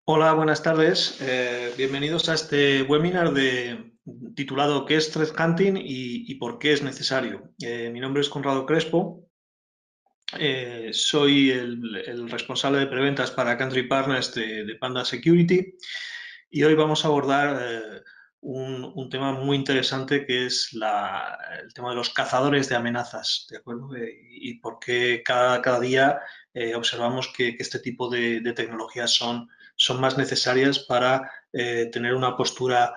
Hola, buenas tardes. Bienvenidos a este webinar titulado ¿Qué es Threat Hunting y por qué es necesario? Mi nombre es Conrado Crespo. Soy el responsable de preventas para Country Partners de Panda Security y hoy vamos a abordar un tema muy interesante que es el tema de los cazadores de amenazas, ¿de acuerdo? Y por qué cada día observamos que este tipo de tecnologías son más necesarias para tener una postura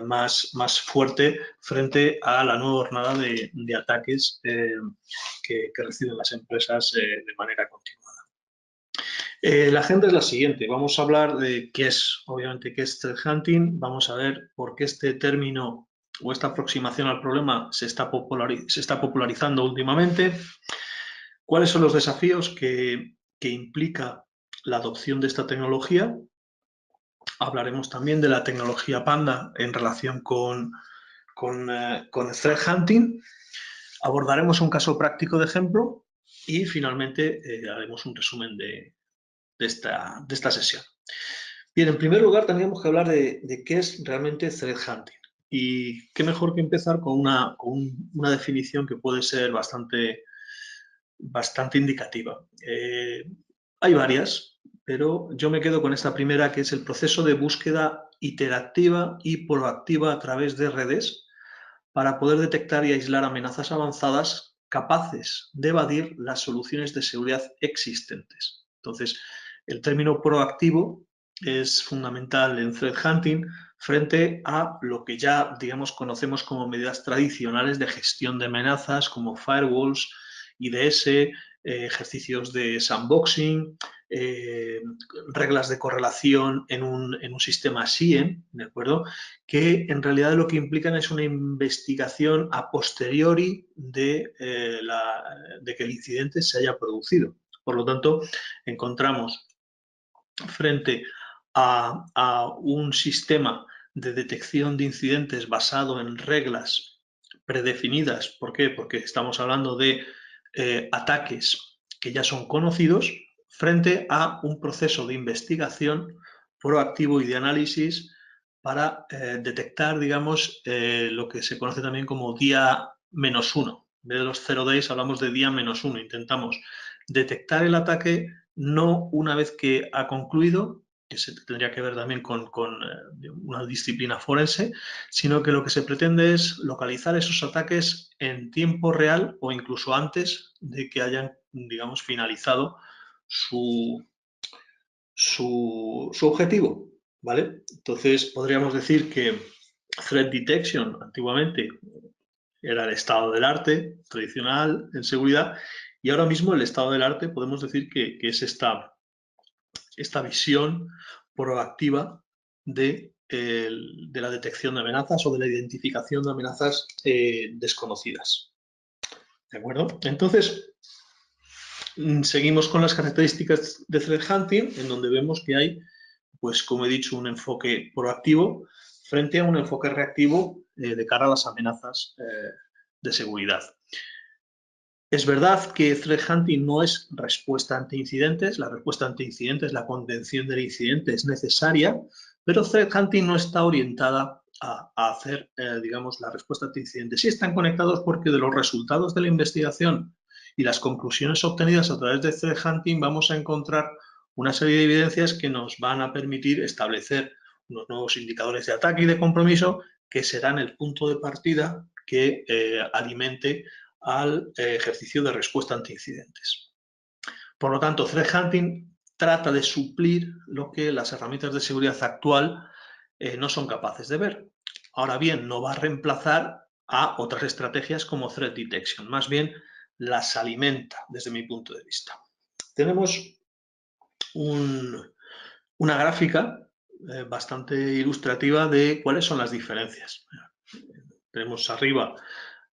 más fuerte frente a la nueva jornada de ataques que reciben las empresas de manera continuada. La agenda es la siguiente. Vamos a hablar de obviamente, qué es threat hunting. Vamos a ver por qué este término o esta aproximación al problema se está popularizando últimamente. ¿Cuáles son los desafíos que implica la adopción de esta tecnología? Hablaremos también de la tecnología Panda en relación con threat hunting. Abordaremos un caso práctico de ejemplo y finalmente haremos un resumen de esta sesión. Bien, en primer lugar tendríamos que hablar de qué es realmente threat hunting. Y qué mejor que empezar con una definición que puede ser bastante indicativa. Hay varias, pero yo me quedo con esta primera, que es el proceso de búsqueda iterativa y proactiva a través de redes para poder detectar y aislar amenazas avanzadas capaces de evadir las soluciones de seguridad existentes. Entonces, el término proactivo es fundamental en threat hunting frente a lo que ya, digamos, conocemos como medidas tradicionales de gestión de amenazas, como firewalls, IDS, ejercicios de sandboxing, reglas de correlación en un sistema SIEM, ¿de acuerdo? Que en realidad lo que implican es una investigación a posteriori de que el incidente se haya producido. Por lo tanto, encontramos frente a un sistema de detección de incidentes basado en reglas predefinidas. ¿Por qué? Porque estamos hablando de ataques que ya son conocidos frente a un proceso de investigación proactivo y de análisis para detectar, digamos, lo que se conoce también como día -1. En vez de los 0 days hablamos de día -1. Intentamos detectar el ataque no una vez que ha concluido, que se tendría que ver también con una disciplina forense, sino que lo que se pretende es localizar esos ataques en tiempo real o incluso antes de que hayan, digamos, finalizado su objetivo, ¿vale? Entonces, podríamos decir que Threat Detection antiguamente era el estado del arte tradicional en seguridad y ahora mismo el estado del arte podemos decir que es esta visión proactiva de la detección de amenazas o de la identificación de amenazas desconocidas. ¿De acuerdo? Entonces, seguimos con las características de threat hunting, en donde vemos que hay, pues como he dicho, un enfoque proactivo frente a un enfoque reactivo de cara a las amenazas de seguridad. Es verdad que threat hunting no es respuesta ante incidentes, la respuesta ante incidentes, la contención del incidente es necesaria, pero threat hunting no está orientada a hacer, digamos, la respuesta ante incidentes. Sí están conectados porque de los resultados de la investigación y las conclusiones obtenidas a través de threat hunting vamos a encontrar una serie de evidencias que nos van a permitir establecer unos nuevos indicadores de ataque y de compromiso que serán el punto de partida que alimente al ejercicio de respuesta ante incidentes. Por lo tanto, threat hunting trata de suplir lo que las herramientas de seguridad actual no son capaces de ver. Ahora bien, no va a reemplazar a otras estrategias como threat detection, más bien las alimenta desde mi punto de vista. Tenemos una gráfica bastante ilustrativa de cuáles son las diferencias. Tenemos arriba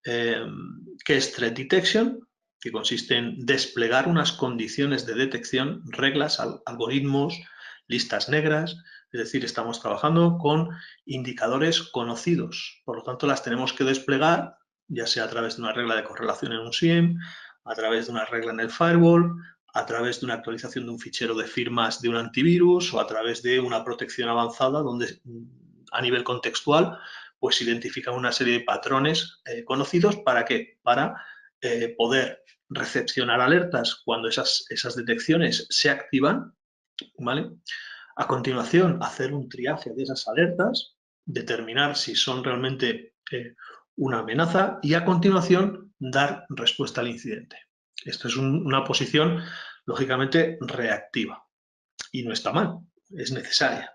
que es Threat Detection, que consiste en desplegar unas condiciones de detección, reglas, algoritmos, listas negras, es decir, estamos trabajando con indicadores conocidos, por lo tanto las tenemos que desplegar, ya sea a través de una regla de correlación en un SIEM, a través de una regla en el firewall, a través de una actualización de un fichero de firmas de un antivirus o a través de una protección avanzada donde a nivel contextual pues identifican una serie de patrones conocidos. ¿Para qué? Para poder recepcionar alertas cuando esas detecciones se activan, ¿vale? A continuación, hacer un triaje de esas alertas, determinar si son realmente una amenaza y a continuación dar respuesta al incidente. Esto es una posición, lógicamente, reactiva y no está mal, es necesaria,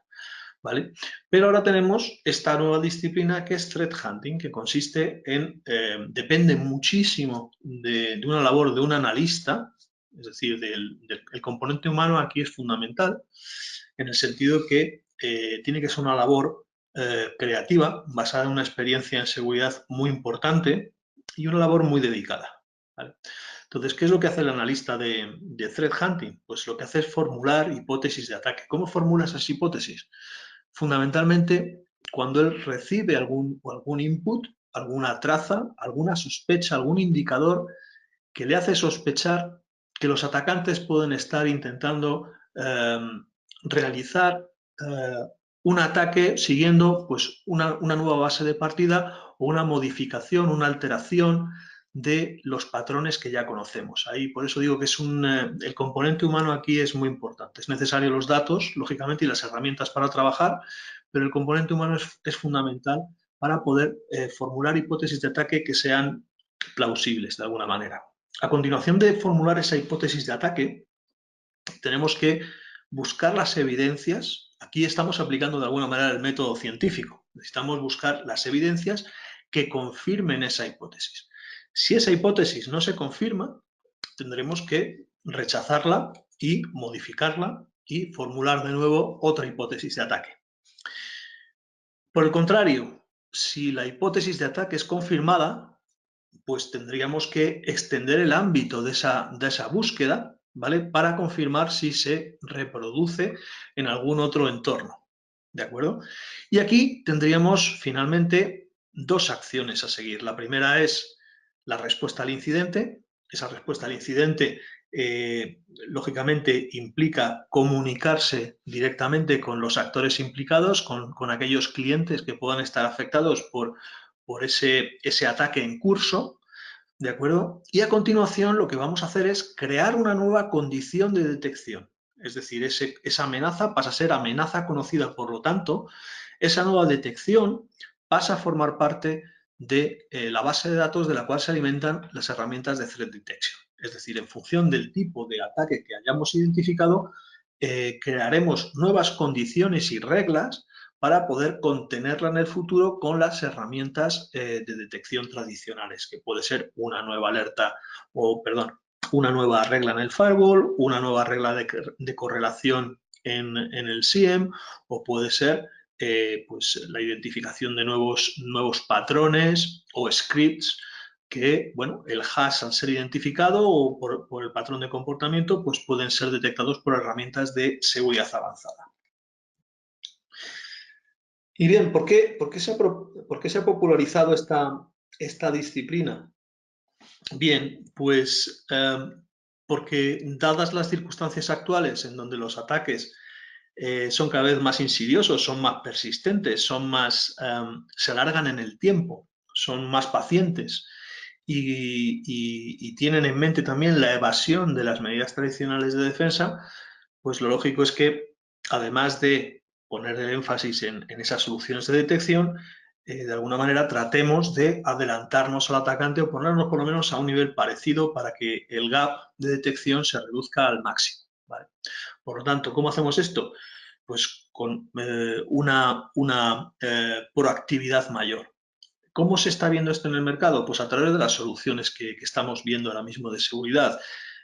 ¿vale? Pero ahora tenemos esta nueva disciplina que es threat hunting, que consiste en, depende muchísimo de una labor de un analista, es decir, el componente humano aquí es fundamental, en el sentido que tiene que ser una labor creativa, basada en una experiencia en seguridad muy importante y una labor muy dedicada, ¿vale? Entonces, ¿qué es lo que hace el analista de threat hunting? Pues lo que hace es formular hipótesis de ataque. ¿Cómo formula esas hipótesis? Fundamentalmente, cuando él recibe algún input, alguna traza, alguna sospecha, algún indicador que le hace sospechar que los atacantes pueden estar intentando realizar un ataque siguiendo pues, una nueva base de partida o una modificación, una alteración de los patrones que ya conocemos. Ahí, por eso digo que es el componente humano aquí es muy importante. Es necesario los datos, lógicamente, y las herramientas para trabajar, pero el componente humano es fundamental para poder formular hipótesis de ataque que sean plausibles de alguna manera. A continuación de formular esa hipótesis de ataque, tenemos que buscar las evidencias. Aquí estamos aplicando de alguna manera el método científico. Necesitamos buscar las evidencias que confirmen esa hipótesis. Si esa hipótesis no se confirma, tendremos que rechazarla y modificarla y formular de nuevo otra hipótesis de ataque. Por el contrario, si la hipótesis de ataque es confirmada, pues tendríamos que extender el ámbito de esa búsqueda, ¿vale? Para confirmar si se reproduce en algún otro entorno, ¿de acuerdo? Y aquí tendríamos finalmente dos acciones a seguir. La primera es la respuesta al incidente. Esa respuesta al incidente, lógicamente, implica comunicarse directamente con los actores implicados, con aquellos clientes que puedan estar afectados por ese ataque en curso, ¿de acuerdo? Y a continuación lo que vamos a hacer es crear una nueva condición de detección. Es decir, esa amenaza pasa a ser amenaza conocida, por lo tanto, esa nueva detección pasa a formar parte de la base de datos de la cual se alimentan las herramientas de Threat Detection. Es decir, en función del tipo de ataque que hayamos identificado, crearemos nuevas condiciones y reglas para poder contenerla en el futuro con las herramientas de detección tradicionales, que puede ser una nueva alerta una nueva regla en el firewall, una nueva regla de correlación en el SIEM, o puede ser pues la identificación de nuevos patrones o scripts que, bueno, el hash al ser identificado o por el patrón de comportamiento, pues pueden ser detectados por herramientas de seguridad avanzada. Y bien, ¿por qué se ha popularizado esta disciplina? Bien, pues porque dadas las circunstancias actuales en donde los ataques son cada vez más insidiosos, son más persistentes, se alargan en el tiempo, son más pacientes y tienen en mente también la evasión de las medidas tradicionales de defensa, pues lo lógico es que, además de poner el énfasis en esas soluciones de detección, de alguna manera tratemos de adelantarnos al atacante o ponernos por lo menos a un nivel parecido para que el gap de detección se reduzca al máximo, ¿vale? Por lo tanto, ¿cómo hacemos esto? Pues con una proactividad mayor. ¿Cómo se está viendo esto en el mercado? Pues a través de las soluciones que estamos viendo ahora mismo de seguridad.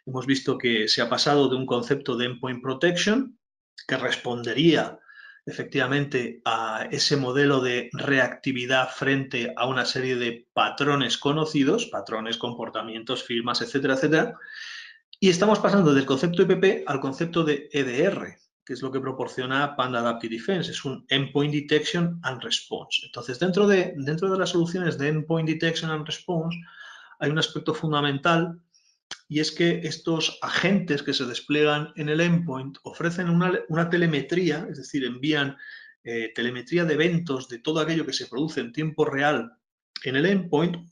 Hemos visto que se ha pasado de un concepto de endpoint protection, que respondería efectivamente a ese modelo de reactividad frente a una serie de patrones conocidos, patrones, comportamientos, firmas, etcétera, etcétera. Y estamos pasando del concepto EPP al concepto de EDR, que es lo que proporciona Panda Adaptive Defense, es un Endpoint Detection and Response. Entonces, dentro de las soluciones de Endpoint Detection and Response hay un aspecto fundamental y es que estos agentes que se despliegan en el endpoint ofrecen una telemetría, es decir, envían telemetría de eventos de todo aquello que se produce en tiempo real en el endpoint,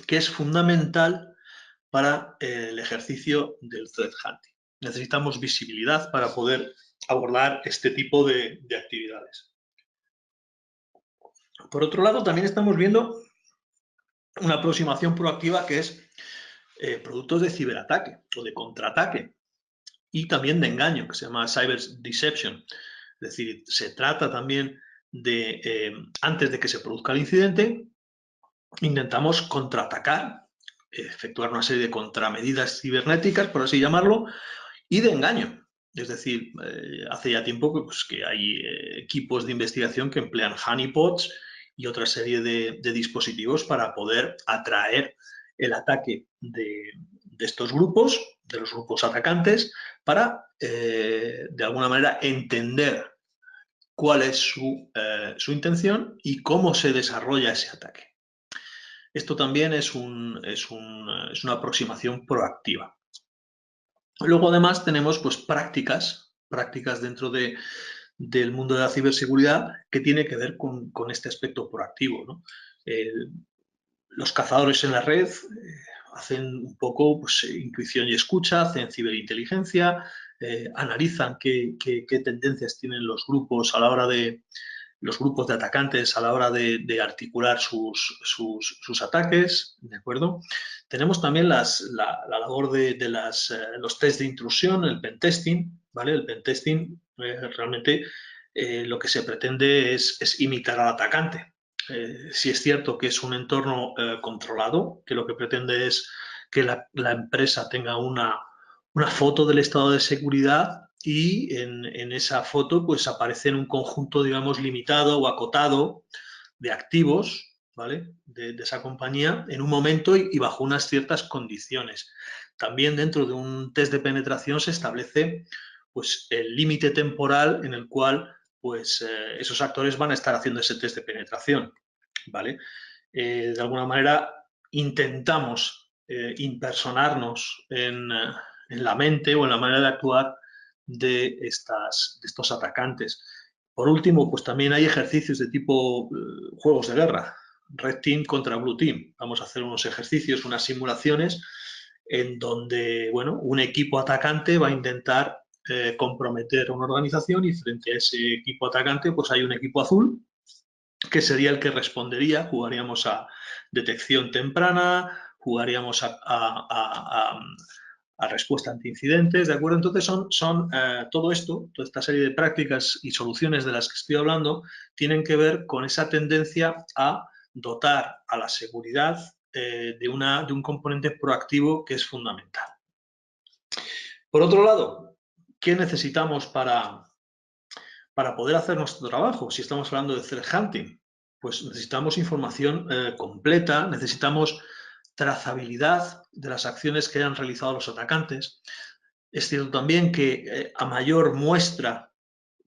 que es fundamental para el ejercicio del threat hunting. Necesitamos visibilidad para poder abordar este tipo de actividades. Por otro lado, también estamos viendo una aproximación proactiva que es productos de ciberataque o de contraataque y también de engaño, que se llama cyber deception. Es decir, se trata también de, antes de que se produzca el incidente, intentamos contraatacar, efectuar una serie de contramedidas cibernéticas, por así llamarlo, y de engaño. Es decir, hace ya tiempo pues, que hay equipos de investigación que emplean honeypots y otra serie de dispositivos para poder atraer el ataque de estos grupos, de los grupos atacantes, para, de alguna manera, entender cuál es su intención y cómo se desarrolla ese ataque. Esto también es una aproximación proactiva. Luego, además, tenemos pues, prácticas dentro del mundo de la ciberseguridad que tiene que ver con este aspecto proactivo, ¿no? Los cazadores en la red hacen un poco pues, intuición y escucha, hacen ciberinteligencia, analizan qué tendencias tienen los grupos a la hora de los grupos de atacantes a la hora de articular sus ataques, ¿de acuerdo? Tenemos también la labor de los test de intrusión, el pentesting, ¿vale? El pentesting realmente lo que se pretende es imitar al atacante. Si es cierto que es un entorno controlado, que lo que pretende es que la empresa tenga una foto del estado de seguridad y en esa foto pues aparece en un conjunto, digamos, limitado o acotado de activos, ¿vale? De esa compañía en un momento y bajo unas ciertas condiciones. También dentro de un test de penetración se establece pues, el límite temporal en el cual pues, esos actores van a estar haciendo ese test de penetración, ¿vale? De alguna manera intentamos impersonarnos en la mente o en la manera de actuar de estos atacantes. Por último, pues también hay ejercicios de tipo juegos de guerra, Red Team contra Blue Team. Vamos a hacer unos ejercicios, unas simulaciones en donde, bueno, un equipo atacante va a intentar comprometer a una organización y frente a ese equipo atacante pues hay un equipo azul que sería el que respondería. Jugaríamos a detección temprana, jugaríamos a respuesta ante incidentes, ¿de acuerdo? Entonces son todo esto, toda esta serie de prácticas y soluciones de las que estoy hablando, tienen que ver con esa tendencia a dotar a la seguridad de un componente proactivo que es fundamental. Por otro lado, ¿qué necesitamos para poder hacer nuestro trabajo? Si estamos hablando de threat hunting, pues necesitamos información completa, necesitamos trazabilidad de las acciones que hayan realizado los atacantes. Es cierto también que a mayor muestra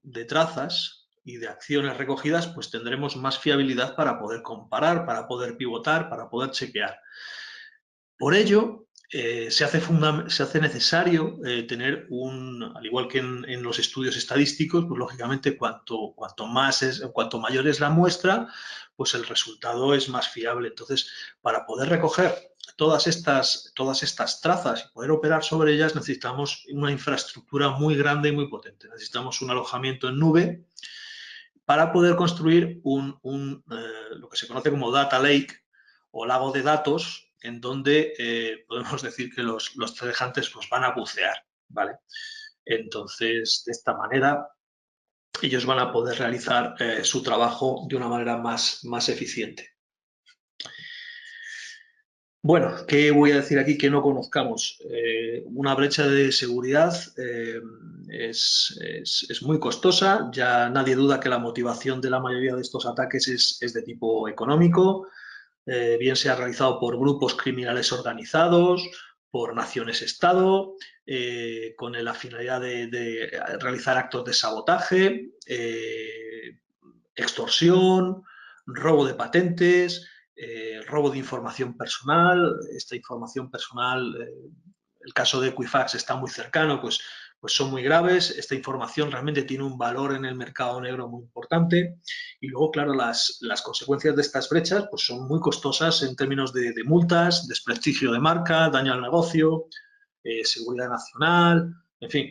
de trazas y de acciones recogidas, pues tendremos más fiabilidad para poder comparar, para poder pivotar, para poder chequear. Por ello, se hace necesario tener al igual que en los estudios estadísticos, pues lógicamente cuanto mayor es la muestra, pues el resultado es más fiable. Entonces, para poder recoger todas estas trazas y poder operar sobre ellas, necesitamos una infraestructura muy grande y muy potente. Necesitamos un alojamiento en nube para poder construir lo que se conoce como data lake o lago de datos, en donde podemos decir que los threat hunters pues, van a bucear, ¿vale? Entonces, de esta manera, ellos van a poder realizar su trabajo de una manera más eficiente. Bueno, ¿qué voy a decir aquí que no conozcamos? Una brecha de seguridad es muy costosa, ya nadie duda que la motivación de la mayoría de estos ataques es de tipo económico, bien sea realizado por grupos criminales organizados, por naciones-estado, con la finalidad de realizar actos de sabotaje, extorsión, robo de patentes, robo de información personal. Esta información personal, el caso de Equifax está muy cercano, pues son muy graves. Esta información realmente tiene un valor en el mercado negro muy importante. Y luego, claro, las consecuencias de estas brechas pues son muy costosas en términos de multas, desprestigio de marca, daño al negocio, seguridad nacional, en fin.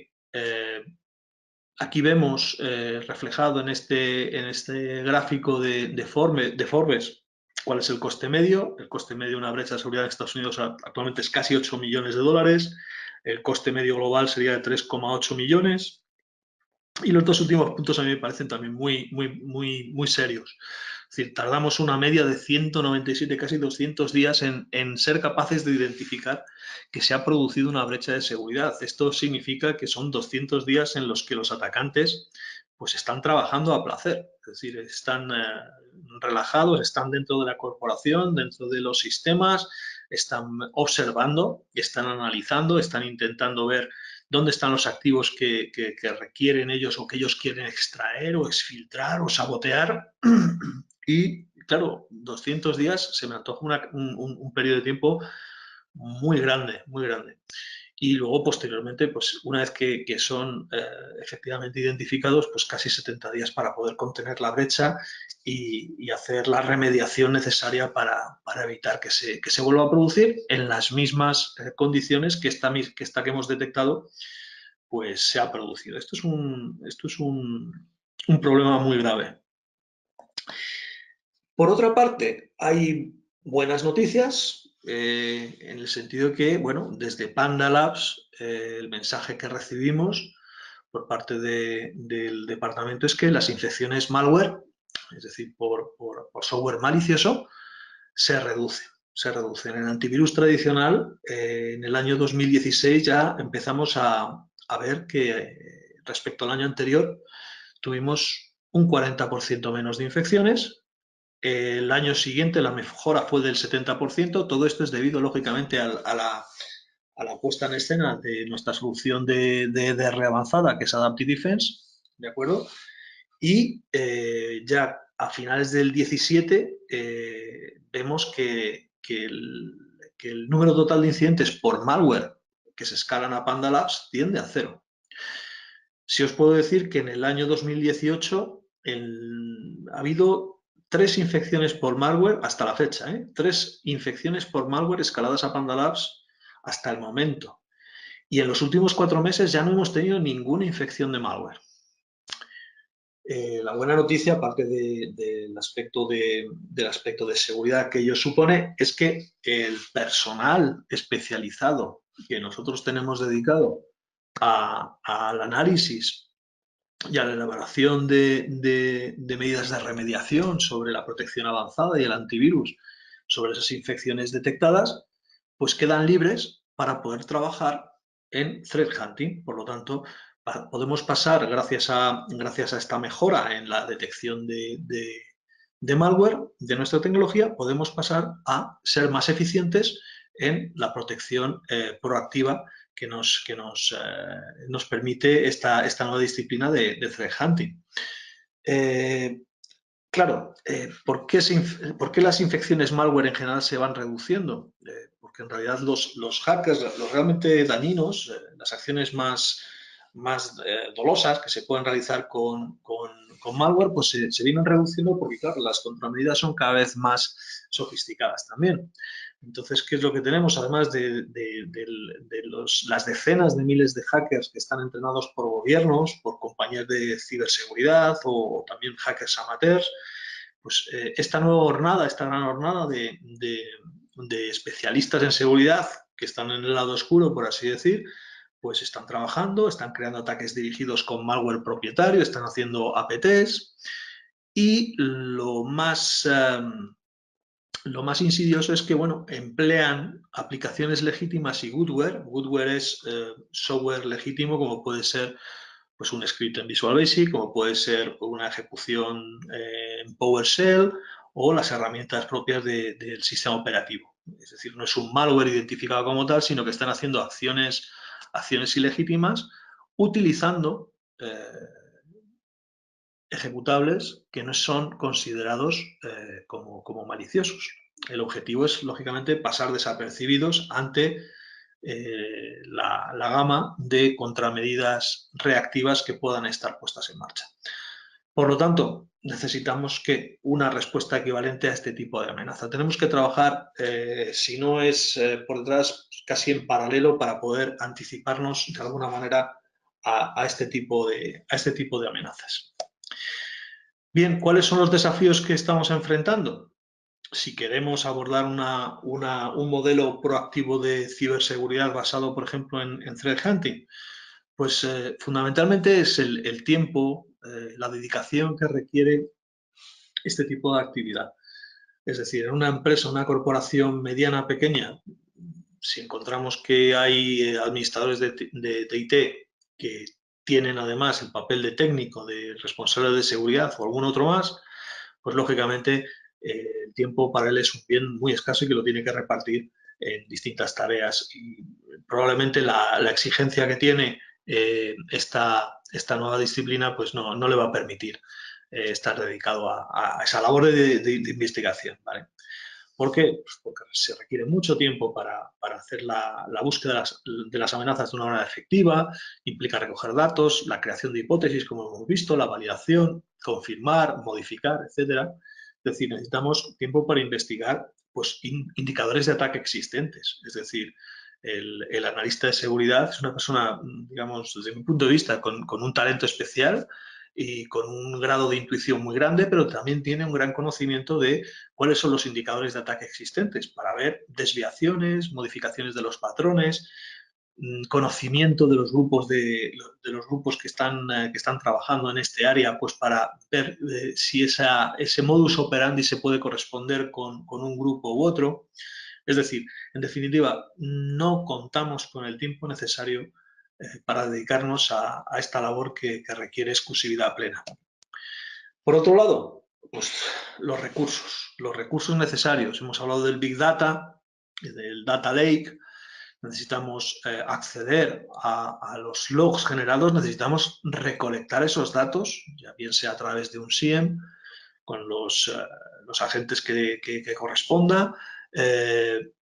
Aquí vemos reflejado en este gráfico de Forbes cuál es el coste medio. El coste medio de una brecha de seguridad en Estados Unidos actualmente es casi 8 millones de dólares. El coste medio global sería de 3,8 millones. Y los dos últimos puntos a mí me parecen también muy serios. Es decir, tardamos una media de 197, casi 200 días en ser capaces de identificar que se ha producido una brecha de seguridad. Esto significa que son 200 días en los que los atacantes pues están trabajando a placer. Es decir, están relajados, están dentro de la corporación, dentro de los sistemas, están observando, están analizando, están intentando ver dónde están los activos que requieren ellos o que ellos quieren extraer o exfiltrar o sabotear. Y claro, 200 días se me antoja un periodo de tiempo muy grande, muy grande. Y luego, posteriormente, pues una vez que son efectivamente identificados, pues casi 70 días para poder contener la brecha y hacer la remediación necesaria para evitar que se vuelva a producir en las mismas condiciones que esta que hemos detectado pues se ha producido. Esto es un problema muy grave. Por otra parte, hay buenas noticias en el sentido que, bueno, desde Panda Labs, el mensaje que recibimos por parte del departamento es que las infecciones malware, es decir, por software malicioso, se reducen. Se reducen. En antivirus tradicional, en el año 2016 ya empezamos a ver que respecto al año anterior tuvimos un 40% menos de infecciones. El año siguiente la mejora fue del 70%. Todo esto es debido, lógicamente, a la puesta en escena de nuestra solución de EDR avanzada, que es Adaptive Defense, ¿de acuerdo? Y ya a finales del 17 vemos que el número total de incidentes por malware que se escalan a Panda Labs tiende a cero. Si os puedo decir que en el año 2018 ha habido 3 infecciones por malware hasta la fecha, 3 infecciones por malware escaladas a Panda Labs hasta el momento. Y en los últimos 4 meses ya no hemos tenido ninguna infección de malware. La buena noticia, aparte del aspecto de seguridad que ello supone, es que el personal especializado que nosotros tenemos dedicado al análisis y a la elaboración de medidas de remediación sobre la protección avanzada y el antivirus sobre esas infecciones detectadas, pues quedan libres para poder trabajar en threat hunting. Por lo tanto, podemos pasar, gracias a esta mejora en la detección de malware de nuestra tecnología, podemos pasar a ser más eficientes en la protección proactiva que nos permite esta nueva disciplina de threat hunting. Claro, ¿por qué las infecciones malware en general se van reduciendo? Porque en realidad los hackers, los realmente dañinos, las acciones más dolosas que se pueden realizar con malware, pues se vienen reduciendo porque, claro, las contramedidas son cada vez más sofisticadas también. Entonces, ¿qué es lo que tenemos? Además de las decenas de miles de hackers que están entrenados por gobiernos, por compañías de ciberseguridad o también hackers amateurs, pues esta nueva hornada, esta gran hornada de especialistas en seguridad que están en el lado oscuro, por así decir, pues están trabajando, están creando ataques dirigidos con malware propietario, están haciendo APTs y lo más insidioso es que, bueno, emplean aplicaciones legítimas y goodware. Goodware es software legítimo, como puede ser pues, un script en Visual Basic, como puede ser una ejecución en PowerShell o las herramientas propias del sistema operativo. Es decir, no es un malware identificado como tal, sino que están haciendo acciones ilegítimas utilizando ejecutables que no son considerados como maliciosos. El objetivo es, lógicamente, pasar desapercibidos ante la gama de contramedidas reactivas que puedan estar puestas en marcha. Por lo tanto, necesitamos que una respuesta equivalente a este tipo de amenaza. Tenemos que trabajar, si no es por detrás, casi en paralelo para poder anticiparnos de alguna manera a este tipo de amenazas. Bien, ¿cuáles son los desafíos que estamos enfrentando? Si queremos abordar un modelo proactivo de ciberseguridad basado, por ejemplo, en threat hunting, pues fundamentalmente es el tiempo, la dedicación que requiere este tipo de actividad. Es decir, en una empresa, una corporación mediana, pequeña, si encontramos que hay administradores de IT que tienen además el papel de técnico, de responsable de seguridad o algún otro más, pues lógicamente el tiempo para él es un bien muy escaso y que lo tiene que repartir en distintas tareas. Y probablemente la exigencia que tiene esta nueva disciplina pues no le va a permitir estar dedicado a esa labor de investigación, ¿vale? ¿Por qué? Pues porque se requiere mucho tiempo para hacer la búsqueda de las amenazas de una manera efectiva, implica recoger datos, la creación de hipótesis, como hemos visto, la validación, confirmar, modificar, etcétera. Es decir, necesitamos tiempo para investigar pues, indicadores de ataque existentes. Es decir, el analista de seguridad es una persona, digamos, desde mi punto de vista, con un talento especial y con un grado de intuición muy grande, pero también tiene un gran conocimiento de cuáles son los indicadores de ataque existentes para ver desviaciones, modificaciones de los patrones, conocimiento de los grupos los grupos que están trabajando en este área, pues para ver si ese modus operandi se puede corresponder con un grupo u otro. Es decir, en definitiva, no contamos con el tiempo necesario para dedicarnos a esta labor que requiere exclusividad plena. Por otro lado, pues los recursos necesarios. Hemos hablado del Big Data, del Data Lake. Necesitamos acceder a los logs generados, necesitamos recolectar esos datos, ya bien sea a través de un SIEM, con los agentes que corresponda.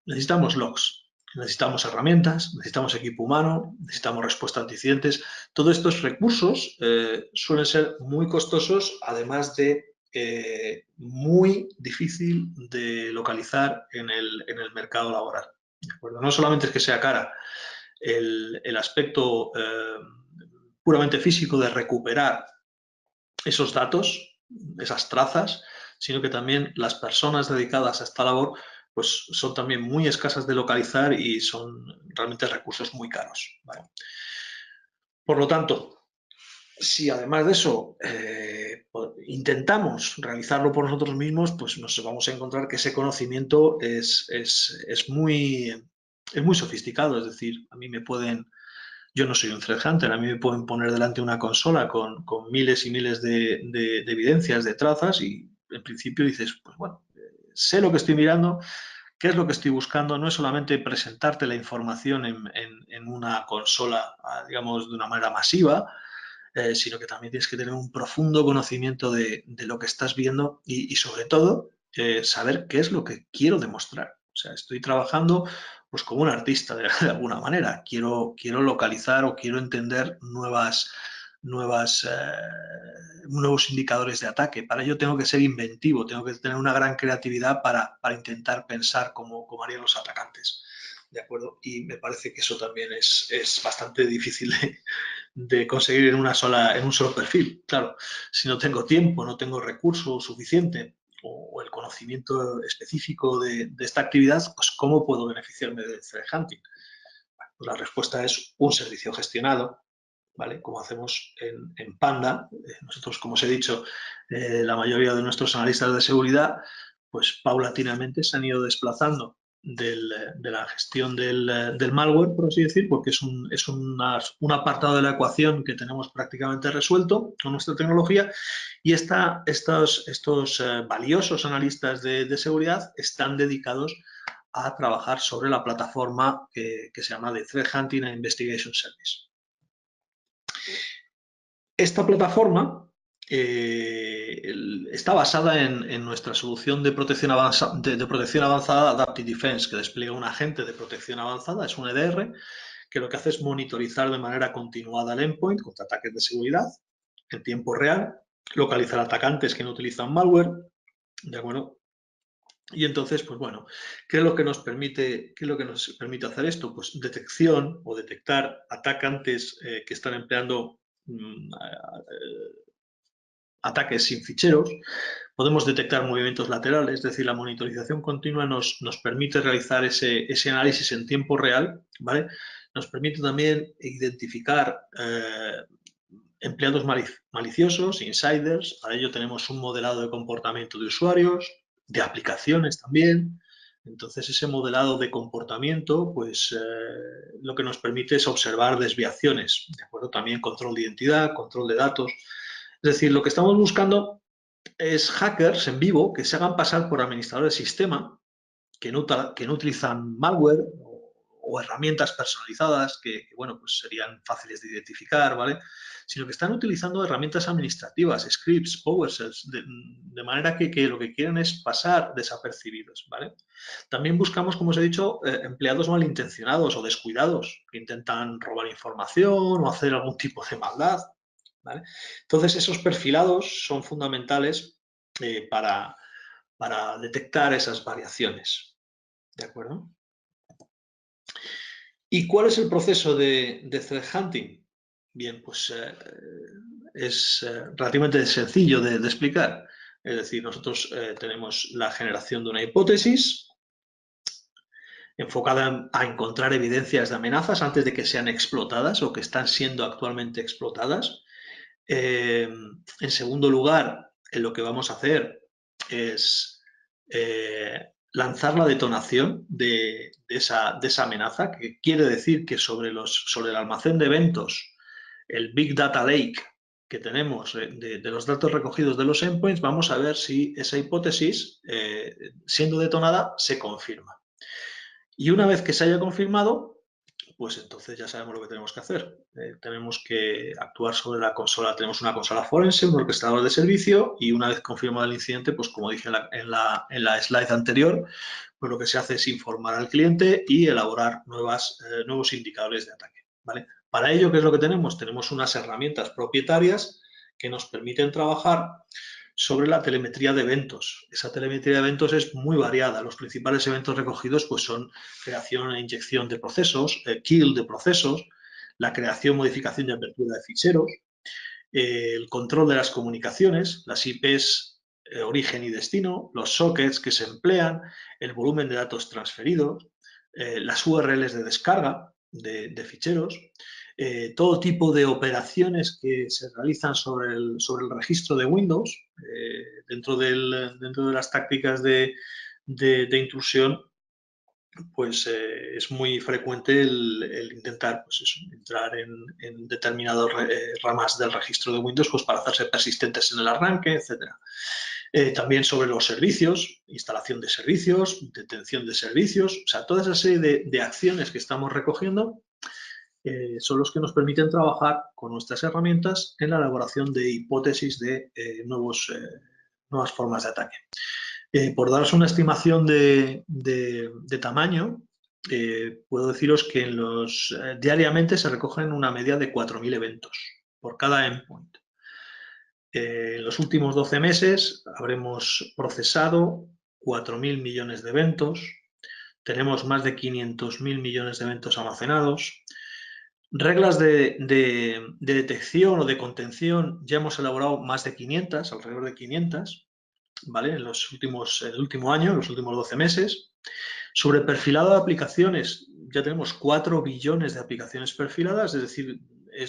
Necesitamos logs, necesitamos herramientas, necesitamos equipo humano, necesitamos respuesta a incidentes. Todos estos recursos suelen ser muy costosos, además de muy difícil de localizar en el mercado laboral. ¿De acuerdo? No solamente es que sea cara el aspecto puramente físico de recuperar esos datos, esas trazas, sino que también las personas dedicadas a esta labor pues son también muy escasas de localizar y son realmente recursos muy caros, ¿vale? Por lo tanto, si además de eso intentamos realizarlo por nosotros mismos, pues nos vamos a encontrar que ese conocimiento es muy sofisticado. Es decir, a mí yo no soy un threat hunter, a mí me pueden poner delante una consola con miles y miles de evidencias, de trazas, y en principio dices, pues bueno, sé lo que estoy mirando, qué es lo que estoy buscando. No es solamente presentarte la información en una consola, digamos, de una manera masiva, sino que también tienes que tener un profundo conocimiento de lo que estás viendo y sobre todo, saber qué es lo que quiero demostrar. O sea, estoy trabajando pues como un artista de alguna manera. Quiero localizar o quiero entender nuevos indicadores de ataque. Para ello tengo que ser inventivo, tengo que tener una gran creatividad para intentar pensar como harían los atacantes. ¿De acuerdo? Y me parece que eso también es bastante difícil de conseguir en un solo perfil. Claro, si no tengo tiempo, no tengo recurso suficiente o el conocimiento específico de esta actividad, pues ¿cómo puedo beneficiarme del threat hunting? Bueno, pues la respuesta es un servicio gestionado, ¿vale? Como hacemos en Panda. Nosotros, como os he dicho, la mayoría de nuestros analistas de seguridad, pues paulatinamente se han ido desplazando de la gestión del malware, por así decir, porque es un apartado de la ecuación que tenemos prácticamente resuelto con nuestra tecnología, y estos valiosos analistas de seguridad están dedicados a trabajar sobre la plataforma que se llama de Threat Hunting and Investigation Service. Esta plataforma está basada en nuestra solución de protección, de protección avanzada Adaptive Defense, que despliega un agente de protección avanzada, es un EDR, que lo que hace es monitorizar de manera continuada el endpoint contra ataques de seguridad en tiempo real, localizar atacantes que no utilizan malware, ¿de acuerdo? Y entonces, pues bueno, ¿qué es lo que nos permite hacer esto? Pues detección o detectar atacantes que están empleando ataques sin ficheros. Podemos detectar movimientos laterales, es decir, la monitorización continua nos permite realizar ese análisis en tiempo real, ¿vale? Nos permite también identificar empleados maliciosos, insiders. Para ello tenemos un modelado de comportamiento de usuarios, de aplicaciones también. Entonces, ese modelado de comportamiento, pues lo que nos permite es observar desviaciones, ¿de acuerdo? También control de identidad, control de datos. Es decir, lo que estamos buscando es hackers en vivo que se hagan pasar por administradores de sistema, que no utilizan malware o herramientas personalizadas que, bueno, pues serían fáciles de identificar, ¿vale? Sino que están utilizando herramientas administrativas, scripts, PowerShells, de manera que lo que quieren es pasar desapercibidos, ¿vale? También buscamos, como os he dicho, empleados malintencionados o descuidados que intentan robar información o hacer algún tipo de maldad, ¿vale? Entonces, esos perfilados son fundamentales para detectar esas variaciones, ¿de acuerdo? ¿Y cuál es el proceso de threat hunting? Bien, pues es relativamente sencillo de explicar. Es decir, nosotros tenemos la generación de una hipótesis enfocada a encontrar evidencias de amenazas antes de que sean explotadas o que están siendo actualmente explotadas. En segundo lugar, lo que vamos a hacer es lanzar la detonación de esa amenaza, que quiere decir que sobre el almacén de eventos, el Big Data Lake que tenemos de los datos recogidos de los endpoints, vamos a ver si esa hipótesis, siendo detonada, se confirma. Y una vez que se haya confirmado, pues entonces ya sabemos lo que tenemos que hacer. Tenemos que actuar sobre la consola. Tenemos una consola forense, un orquestador de servicio y una vez confirmado el incidente, pues como dije en la slide anterior, pues lo que se hace es informar al cliente y elaborar nuevos indicadores de ataque, ¿vale? Para ello, ¿qué es lo que tenemos? Tenemos unas herramientas propietarias que nos permiten trabajar sobre la telemetría de eventos. Esa telemetría de eventos es muy variada. Los principales eventos recogidos pues, son creación e inyección de procesos, kill de procesos, la creación, modificación y apertura de ficheros, el control de las comunicaciones, las IPs origen y destino, los sockets que se emplean, el volumen de datos transferidos, las URLs de descarga de ficheros, todo tipo de operaciones que se realizan sobre el registro de Windows dentro de las tácticas de intrusión. Pues es muy frecuente el intentar pues eso, entrar en determinadas ramas del registro de Windows pues para hacerse persistentes en el arranque, etc. También sobre los servicios, instalación de servicios, detención de servicios, o sea, toda esa serie de acciones que estamos recogiendo son los que nos permiten trabajar con nuestras herramientas en la elaboración de hipótesis de nuevas formas de ataque. Por daros una estimación de tamaño, puedo deciros que diariamente se recogen una media de 4.000 eventos por cada endpoint. En los últimos 12 meses habremos procesado 4.000 millones de eventos, tenemos más de 500.000 millones de eventos almacenados. Reglas de detección o de contención ya hemos elaborado más de 500, alrededor de 500, ¿vale? En el último año, en los últimos 12 meses. Sobre perfilado de aplicaciones, ya tenemos 4 billones de aplicaciones perfiladas, es decir, ¿qué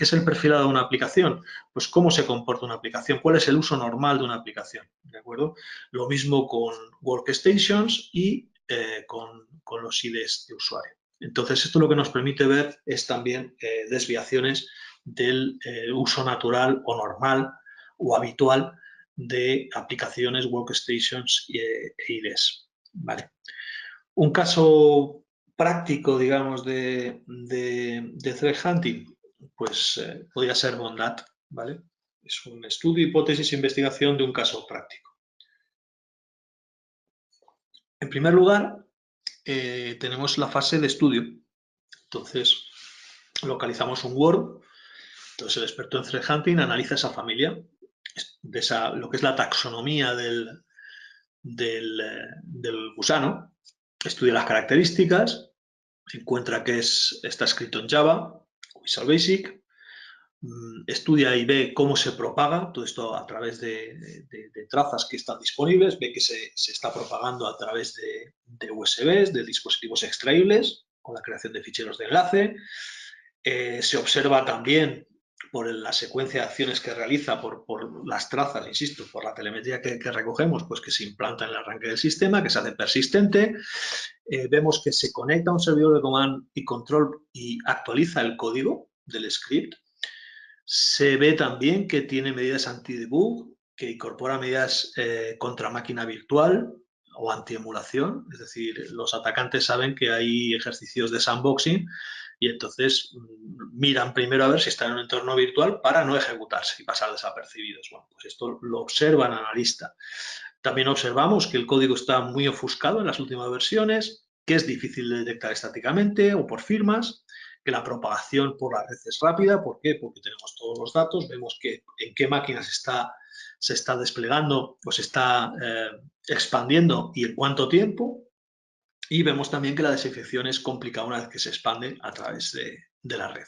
es el perfilado de una aplicación? Pues cómo se comporta una aplicación, cuál es el uso normal de una aplicación, ¿de acuerdo? Lo mismo con workstations y con los IDs de usuario. Entonces, esto lo que nos permite ver es también desviaciones del uso natural o normal o habitual de aplicaciones, workstations e IDs. ¿Vale? Un caso práctico, digamos, de threat hunting, pues podría ser bondad, ¿vale? Es un estudio, hipótesis e investigación de un caso práctico. En primer lugar, tenemos la fase de estudio. Entonces, localizamos un Word. Entonces, el experto en threat hunting analiza esa familia, lo que es la taxonomía del gusano, estudia las características, encuentra que está escrito en Java, Visual Basic, estudia y ve cómo se propaga, todo esto a través de trazas que están disponibles, ve que se está propagando a través de USBs, de dispositivos extraíbles, con la creación de ficheros de enlace. Se observa también por la secuencia de acciones que realiza, por las trazas, insisto, por la telemetría que recogemos, pues que se implanta en el arranque del sistema, que se hace persistente. Vemos que se conecta a un servidor de command y control y actualiza el código del script. Se ve también que tiene medidas anti-debug, que incorpora medidas contra máquina virtual o anti-emulación, es decir, los atacantes saben que hay ejercicios de sandboxing y entonces miran primero a ver si está en un entorno virtual para no ejecutarse y pasar desapercibidos. Bueno, pues esto lo observa el analista. También observamos que el código está muy ofuscado en las últimas versiones, que es difícil de detectar estáticamente o por firmas, que la propagación por la red es rápida. ¿Por qué? Porque tenemos todos los datos, vemos que en qué máquinas se está desplegando o se está expandiendo y en cuánto tiempo. Y vemos también que la desinfección es complicada una vez que se expande a través de la red.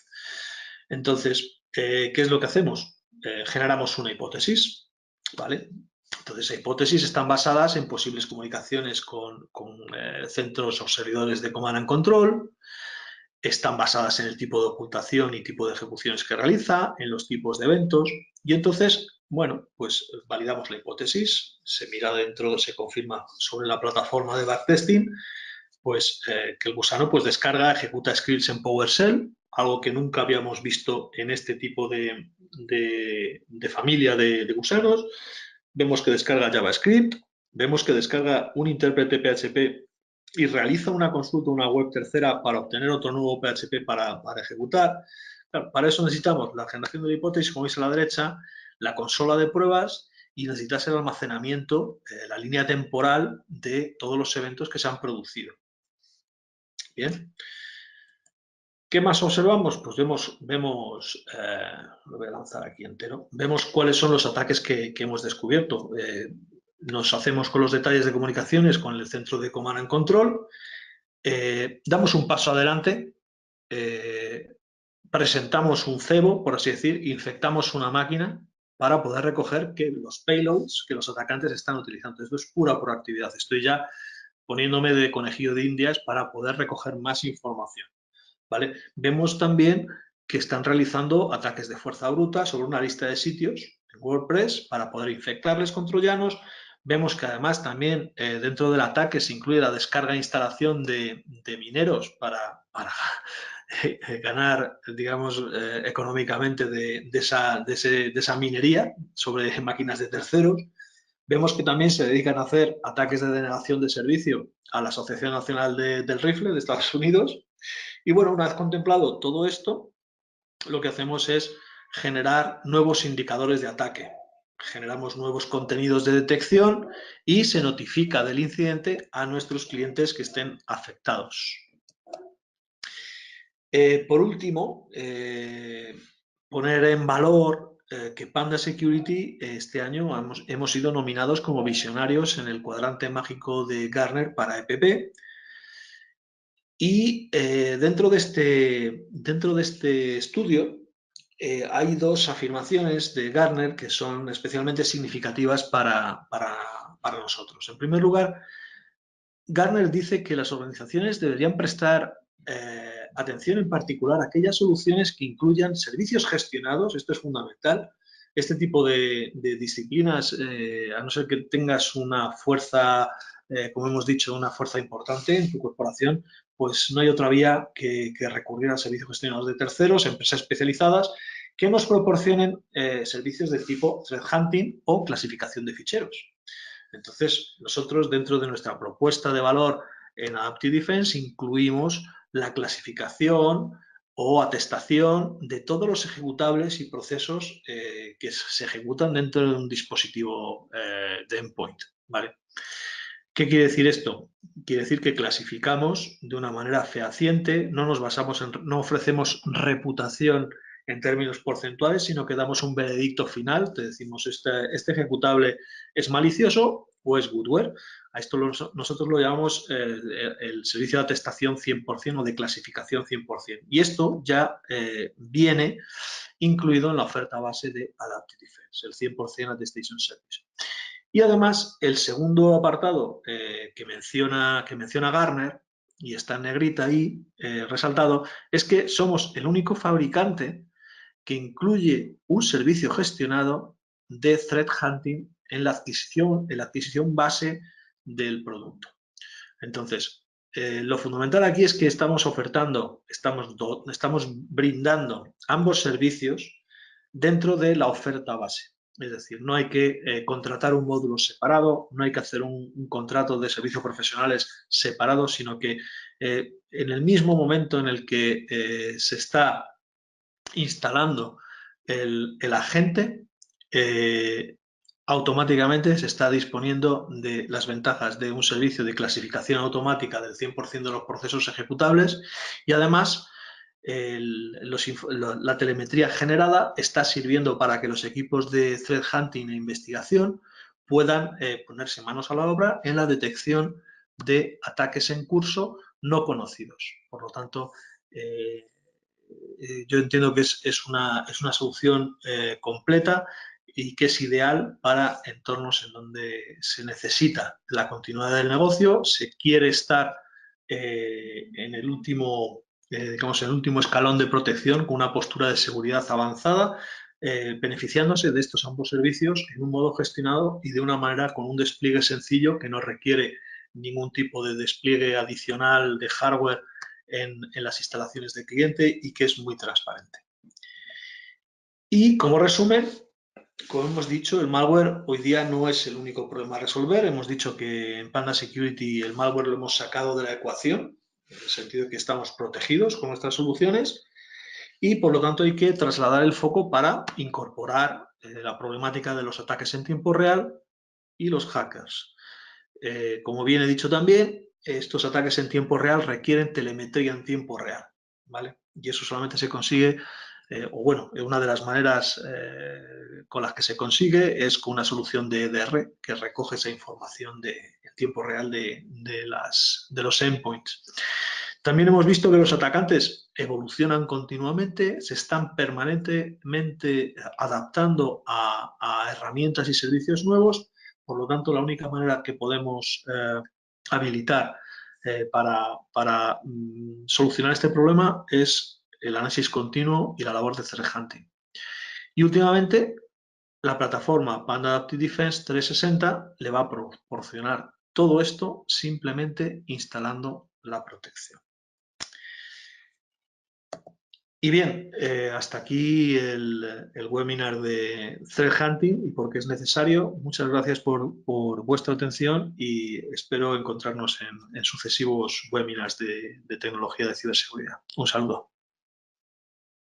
Entonces, ¿qué es lo que hacemos? Generamos una hipótesis, ¿vale? Entonces, las hipótesis están basadas en posibles comunicaciones con centros o servidores de command and control, están basadas en el tipo de ocultación y tipo de ejecuciones que realiza, en los tipos de eventos, y entonces, bueno, pues validamos la hipótesis, se mira dentro, se confirma sobre la plataforma de backtesting, pues que el gusano pues descarga, ejecuta scripts en PowerShell, algo que nunca habíamos visto en este tipo de familia de gusanos. Vemos que descarga JavaScript, vemos que descarga un intérprete PHP y realiza una consulta a una web tercera para obtener otro nuevo PHP para ejecutar. Claro, para eso necesitamos la generación de la hipótesis, como veis a la derecha, la consola de pruebas y necesitas el almacenamiento, la línea temporal de todos los eventos que se han producido. Bien. ¿Qué más observamos? Pues lo voy a lanzar aquí entero, vemos cuáles son los ataques que hemos descubierto. Nos hacemos con los detalles de comunicaciones con el centro de Command and Control, damos un paso adelante, presentamos un cebo, por así decir, infectamos una máquina para poder recoger los payloads que los atacantes están utilizando. Esto es pura proactividad. Estoy ya poniéndome de conejillo de indias para poder recoger más información. ¿Vale? Vemos también que están realizando ataques de fuerza bruta sobre una lista de sitios en WordPress para poder infectarles con troyanos. Vemos que además también dentro del ataque se incluye la descarga e instalación de mineros para ganar, digamos, económicamente de esa minería sobre máquinas de terceros. Vemos que también se dedican a hacer ataques de denegación de servicio a la Asociación Nacional del Rifle de Estados Unidos. Y bueno, una vez contemplado todo esto, lo que hacemos es generar nuevos indicadores de ataque. Generamos nuevos contenidos de detección y se notifica del incidente a nuestros clientes que estén afectados. Por último, poner en valor que Panda Security este año hemos sido nominados como visionarios en el cuadrante mágico de Gartner para EPP. Y dentro de este estudio hay dos afirmaciones de Gartner que son especialmente significativas para nosotros. En primer lugar, Gartner dice que las organizaciones deberían prestar atención en particular a aquellas soluciones que incluyan servicios gestionados, esto es fundamental. Este tipo de disciplinas, a no ser que tengas una fuerza, como hemos dicho, una fuerza importante en tu corporación, pues no hay otra vía que recurrir a servicios gestionados de terceros, empresas especializadas, que nos proporcionen servicios de tipo threat hunting o clasificación de ficheros. Entonces, nosotros dentro de nuestra propuesta de valor en Adaptive Defense incluimos la clasificación o atestación de todos los ejecutables y procesos que se ejecutan dentro de un dispositivo de endpoint, ¿vale? ¿Qué quiere decir esto? Quiere decir que clasificamos de una manera fehaciente, no nos basamos no ofrecemos reputación en términos porcentuales, sino que damos un veredicto final, te decimos este ejecutable es malicioso o es goodware. A esto nosotros lo llamamos el servicio de atestación 100% o de clasificación 100%. Y esto ya viene incluido en la oferta base de Adaptive Defense, el 100% Attestation Service. Y además, el segundo apartado que menciona Gartner, y está en negrita ahí resaltado, es que somos el único fabricante que incluye un servicio gestionado de threat hunting en la adquisición base del producto. Entonces, lo fundamental aquí es que estamos ofertando, estamos brindando ambos servicios dentro de la oferta base. Es decir, no hay que contratar un módulo separado, no hay que hacer un contrato de servicios profesionales separado, sino que en el mismo momento en el que se está instalando el agente, automáticamente se está disponiendo de las ventajas de un servicio de clasificación automática del 100% de los procesos ejecutables y además la telemetría generada está sirviendo para que los equipos de threat hunting e investigación puedan ponerse manos a la obra en la detección de ataques en curso no conocidos. Por lo tanto, yo entiendo que es una solución completa y que es ideal para entornos en donde se necesita la continuidad del negocio, se quiere estar en el último, digamos, en el último escalón de protección con una postura de seguridad avanzada, beneficiándose de estos ambos servicios en un modo gestionado y de una manera con un despliegue sencillo que no requiere ningún tipo de despliegue adicional de hardware en las instalaciones del cliente y que es muy transparente. Y como resumen, como hemos dicho, el malware hoy día no es el único problema a resolver. Hemos dicho que en Panda Security el malware lo hemos sacado de la ecuación, en el sentido de que estamos protegidos con nuestras soluciones y por lo tanto hay que trasladar el foco para incorporar la problemática de los ataques en tiempo real y los hackers. Como bien he dicho también, estos ataques en tiempo real requieren telemetría en tiempo real, ¿vale? Y eso solamente se consigue, o bueno, una de las maneras con las que se consigue es con una solución de EDR que recoge esa información en tiempo real de los endpoints. También hemos visto que los atacantes evolucionan continuamente, se están permanentemente adaptando a herramientas y servicios nuevos. Por lo tanto, la única manera que podemos habilitar para solucionar este problema es el análisis continuo y la labor de threat hunting. Y últimamente, la plataforma Panda Adaptive Defense 360 le va a proporcionar todo esto simplemente instalando la protección. Y bien, hasta aquí el webinar de Threat Hunting y por qué es necesario. Muchas gracias por vuestra atención y espero encontrarnos en sucesivos webinars de tecnología de ciberseguridad. Un saludo.